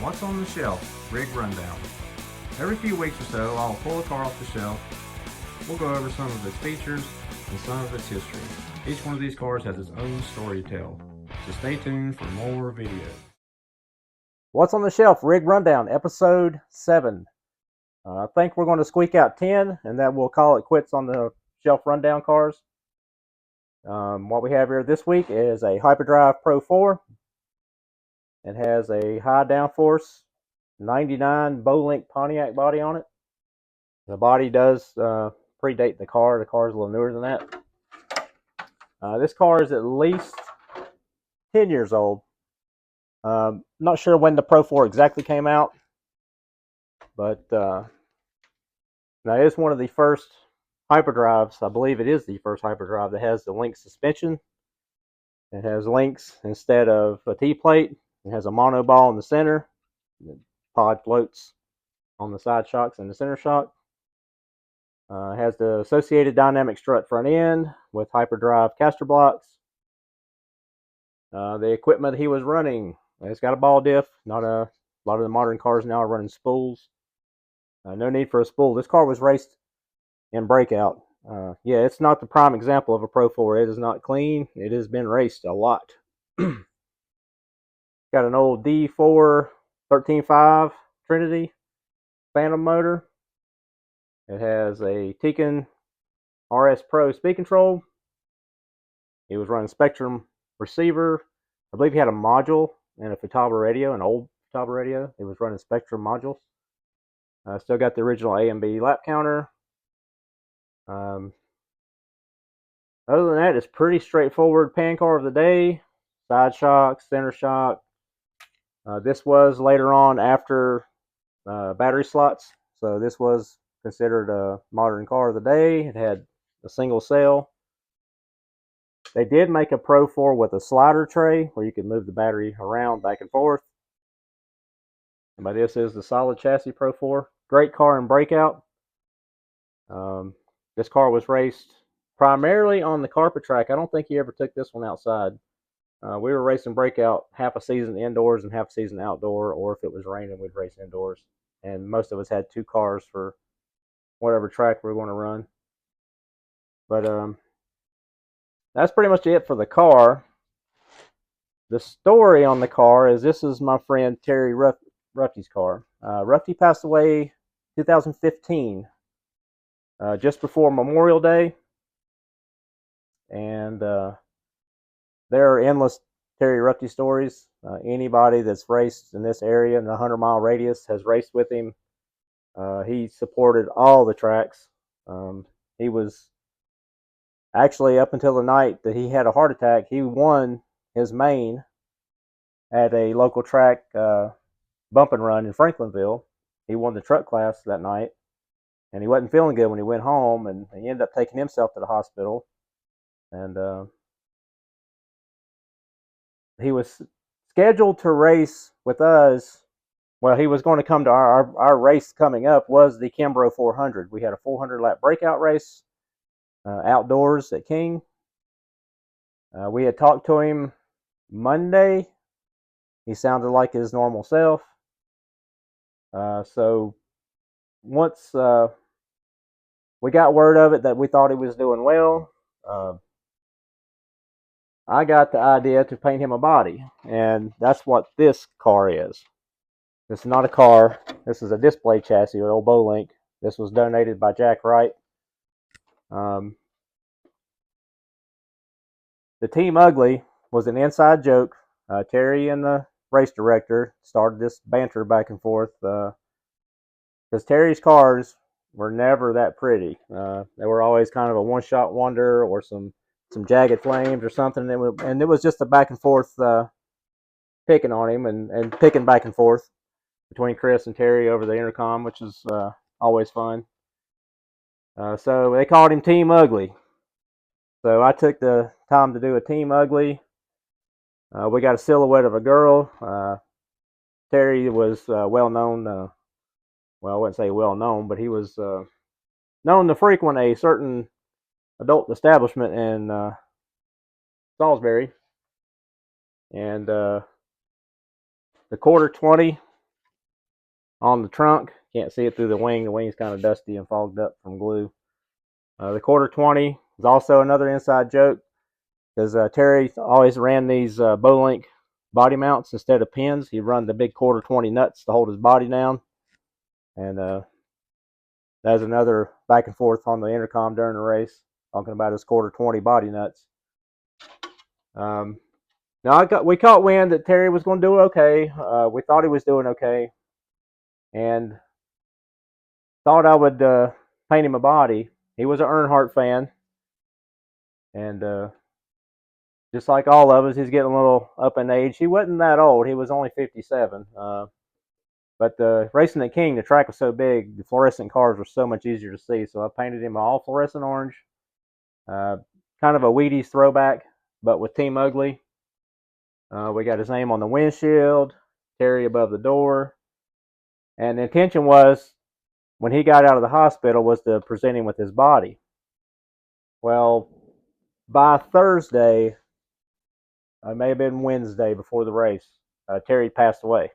What's on the Shelf Rig Rundown. Every few weeks or so, I'll pull a car off the shelf. We'll go over some of its features and some of its history. Each one of these cars has its own story to tell, so stay tuned for more videos. What's on the Shelf Rig Rundown, Episode 7. I think we're going to squeak out 10, and that we'll call it quits on the Shelf Rundown cars. What we have here this week is a Hyperdrive Pro 4. It has a high downforce 99 Bowlink Pontiac body on it. The body does predate the car. The car is a little newer than that. This car is at least 10 years old. Not sure when the Pro 4 exactly came out, but now it is one of the first hyperdrives. I believe it is the first hyperdrive that has the link suspension. It has links instead of a T-plate. It has a monoball in the center. The pod floats on the side shocks and the center shock. It has the associated dynamic strut front end with hyperdrive caster blocks. The equipment he was running, it's got a ball diff. Not a lot of the modern cars now are running spools. No need for a spool. This car was raced in breakout. Yeah, it's not the prime example of a Pro 4. It is not clean. It has been raced a lot. Got an old D4 13.5 Trinity Phantom motor. It has a Tekin RS Pro speed control. It was running Spectrum receiver. I believe he had a module and a Futaba radio, an old Futaba radio. It was running Spectrum modules. Still got the original A and B lap counter. Other than that, it's pretty straightforward pan car of the day. Side shock, center shock. This was later on after battery slots, so this was considered a modern car of the day. It had a single cell. They did make a Pro 4 with a slider tray where you could move the battery around back and forth. And by this is the solid chassis Pro 4. Great car in breakout. This car was raced primarily on the carpet track. I don't think he ever took this one outside. We were racing breakout half a season indoors and half a season outdoor, or if it was raining, we'd race indoors. And most of us had two cars for whatever track we were going to run. But that's pretty much it for the car. The story on the car is this is my friend Terry Ruffy's car. Ruffy passed away 2015, just before Memorial Day. And there are endless Terry Ruffy stories. Anybody that's raced in this area in a 100-mile radius has raced with him. He supported all the tracks. He was actually, up until the night that he had a heart attack, he won his main at a local track bump and run in Franklinville. He won the truck class that night, and he wasn't feeling good when he went home, and he ended up taking himself to the hospital. And he was scheduled to race with us. Well, he was going to come to our race coming up was the Kimbrough 400. We had a 400 lap breakout race outdoors at King. We had talked to him Monday. He sounded like his normal self. So once we got word of it that we thought he was doing well, I got the idea to paint him a body, and that's what this car is. This is not a car. This is a display chassis with old Bowlink. This was donated by Jack Wright. The Team Ugly was an inside joke. Terry and the race director started this banter back and forth because Terry's cars were never that pretty. They were always kind of a one-shot wonder or some jagged flames or something. And it was just a back and forth picking on him and picking back and forth between Chris and Terry over the intercom, which is always fun. So they called him Team Ugly. So I took the time to do a Team Ugly. We got a silhouette of a girl. Terry was well known. Well, I wouldn't say well known, but he was known to frequent a certain adult establishment in Salisbury. And the quarter 20 on the trunk. Can't see it through the wing. The wing's kind of dusty and fogged up from glue. The quarter 20 is also another inside joke because Terry always ran these Bowlink body mounts instead of pins. He'd run the big quarter 20 nuts to hold his body down. And that's another back and forth on the intercom during the race, talking about his quarter 20 body nuts. Now we caught wind that Terry was going to do okay. We thought he was doing okay, and thought I would paint him a body. He was an Earnhardt fan, and just like all of us, he's getting a little up in age. He wasn't that old. He was only 57. But racing at King, the track was so big, the fluorescent cars were so much easier to see. So I painted him all fluorescent orange, kind of a Wheaties throwback, but with Team Ugly. We got his name on the windshield, Terry above the door. And the intention was, when he got out of the hospital, was to present him with his body. Well, by Thursday, it may have been Wednesday before the race, Terry passed away.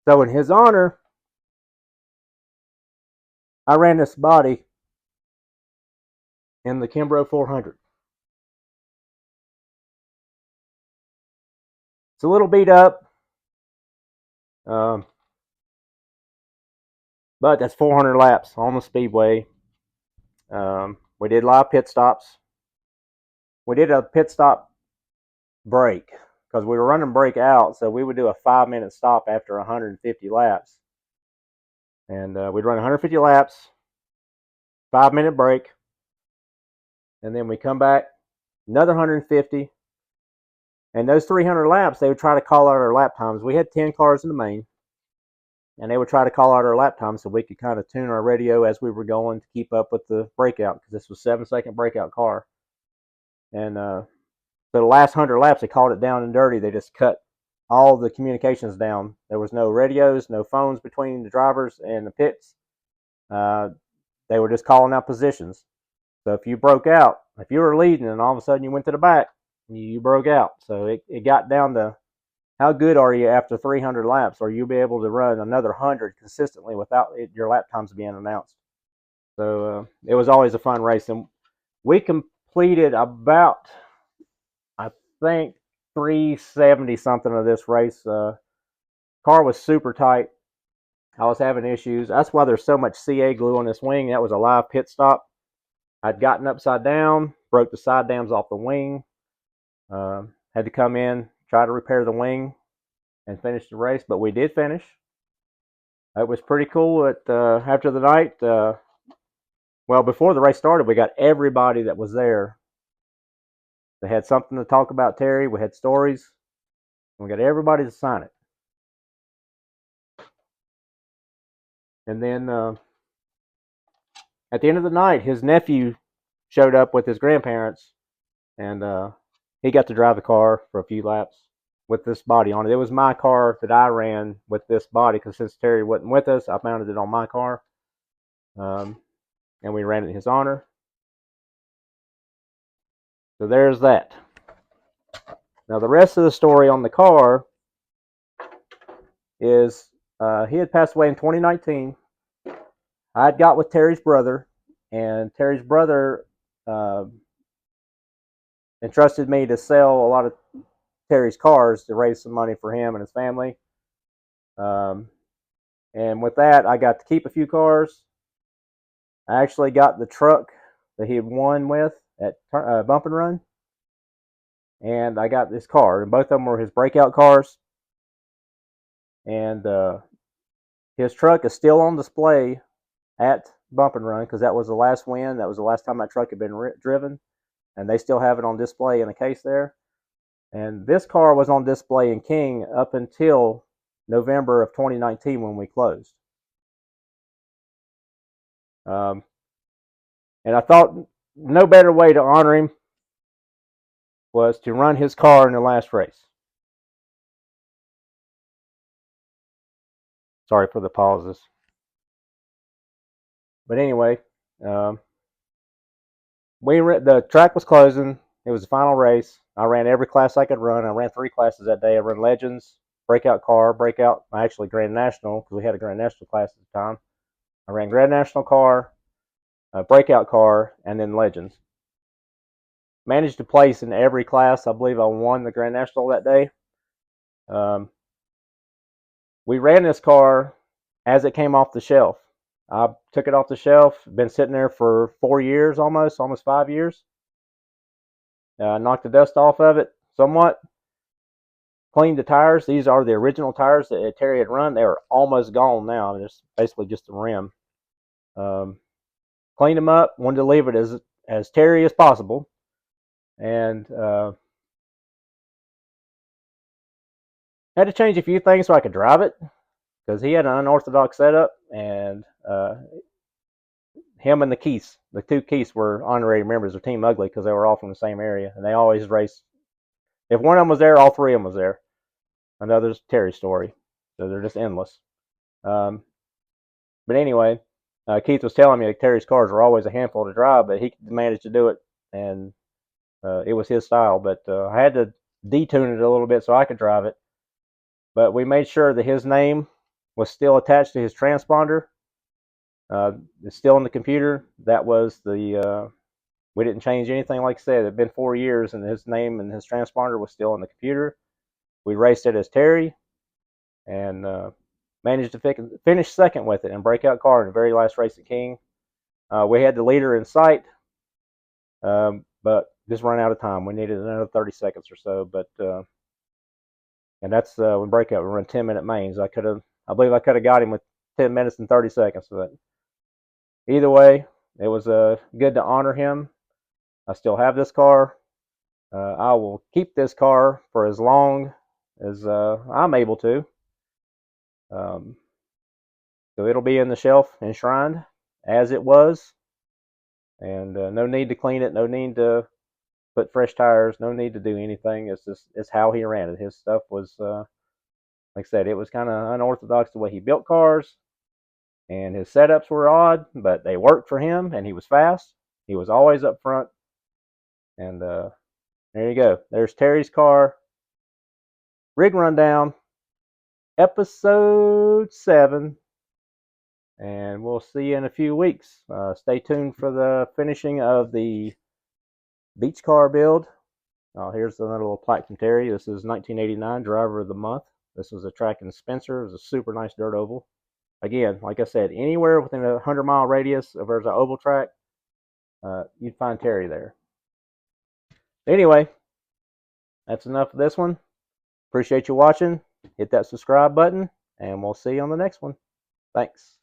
So in his honor, I ran this body in the Kimbrough 400. It's a little beat up, but that's 400 laps on the speedway. We did live pit stops. We did a pit stop break because we were running break out, so we would do a 5-minute stop after 150 laps. And we'd run 150 laps, 5-minute break, and then we come back, another 150. And those 300 laps, they would try to call out our lap times. We had 10 cars in the main, and they would try to call out our lap times so we could kind of tune our radio as we were going to keep up with the breakout, because this was a 7-second breakout car. And so the last 100 laps, they called it down and dirty. They just cut all the communications down. There was no radios, no phones between the drivers and the pits. They were just calling out positions. So if you broke out, if you were leading and all of a sudden you went to the back, you broke out. So it got down to, how good are you after 300 laps? Or you'll be able to run another 100 consistently without your lap times being announced. So it was always a fun race. And we completed about, I think, 370 something of this race. Car was super tight. I was having issues. That's why there's so much CA glue on this wing. That was a live pit stop. I'd gotten upside down, broke the side dams off the wing. Had to come in, try to repair the wing, and finish the race. But we did finish. It was pretty cool. After the night, well, before the race started, we got everybody that was there. They had something to talk about Terry. We had stories. We got everybody to sign it. And then at the end of the night, his nephew showed up with his grandparents, and he got to drive the car for a few laps with this body on it. It was my car that I ran with this body, because since Terry wasn't with us, I mounted it on my car, and we ran it in his honor. So there's that. Now the rest of the story on the car is he had passed away in 2019. I had got with Terry's brother, and Terry's brother entrusted me to sell a lot of Terry's cars to raise some money for him and his family. And with that, I got to keep a few cars. I actually got the truck that he had won with at Bump and Run. And I got this car, and both of them were his breakout cars. And his truck is still on display at Bump and Run, because that was the last win. That was the last time that truck had been driven. And they still have it on display in a case there. And this car was on display in King up until November of 2019 when we closed. And I thought no better way to honor him was to run his car in the last race. Sorry for the pauses. But anyway, the track was closing. It was the final race. I ran every class I could run. I ran 3 classes that day. I ran Legends, Breakout Car, actually Grand National, because we had a Grand National class at the time. I ran Grand National Car, Breakout Car, and then Legends. Managed to place in every class. I believe I won the Grand National that day. We ran this car as it came off the shelf. I took it off the shelf. Been sitting there for 4 years almost 5 years. Knocked the dust off of it somewhat. Cleaned the tires. These are the original tires that Terry had run. They are almost gone now. It's basically just the rim. Cleaned them up. Wanted to leave it as Terry as possible. And had to change a few things so I could drive it, because he had an unorthodox setup, and him and the 2 Keiths were honorary members of Team Ugly because they were all from the same area, and they always raced. If one of them was there, all 3 of them was there. Another Terry story, so they're just endless. But anyway, Keith was telling me that Terry's cars were always a handful to drive, but he managed to do it, and it was his style. But I had to detune it a little bit so I could drive it. But we made sure that his name was still attached to his transponder. It's still in the computer. That was the, we didn't change anything. Like I said, it had been 4 years, and his name and his transponder was still in the computer. We raced it as Terry, and managed to finish second with it in Breakout Car in the very last race at King. We had the leader in sight, but just ran out of time. We needed another 30 seconds or so, but and that's when Breakout we run 10-minute mains. I believe I could have got him with 10 minutes and 30 seconds. But either way, it was good to honor him. I still have this car. I will keep this car for as long as I'm able to. So it'll be in the shelf enshrined as it was, and no need to clean it, no need to put fresh tires, no need to do anything. It's how he ran it. His stuff was, like I said, it was kind of unorthodox the way he built cars, and his setups were odd, but they worked for him, and he was fast. He was always up front, and there you go. There's Terry's car. Rig Rundown, episode 7. And we'll see you in a few weeks. Stay tuned for the finishing of the beach car build. Here's another little plaque from Terry. This is 1989 Driver of the Month. This was a track in Spencer. It was a super nice dirt oval. Again, like I said, anywhere within a 100-mile radius of there's an oval track, you'd find Terry there. Anyway, that's enough of this one. Appreciate you watching. Hit that subscribe button, and we'll see you on the next one. Thanks.